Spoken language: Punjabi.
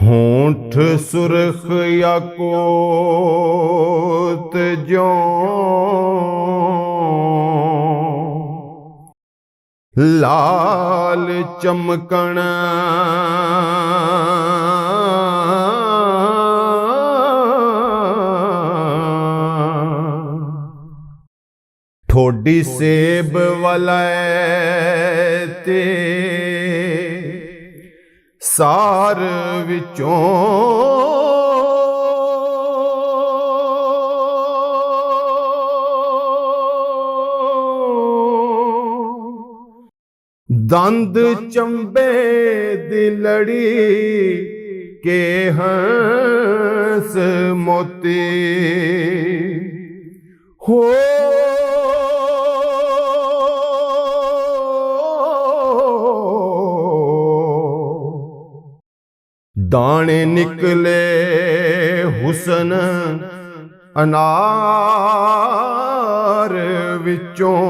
ਹੋਂਠ ਸੁਰਖ ਯਾਕੂਤ ਜਿਉਂ ਲਾਲ ਚਮਕਣ ਠੋਡੀ ਸੇਬ ਵਲੈ ਤੇ ਸਾਰ ਵਿੱਚੋਂ ਦੰਦ ਚੰਬੇ ਦੀ ਲੜੀ ਕੇ ਹੰਸ ਮੋਤੀ ਹੋ दाने निकले हुसन अनार विचों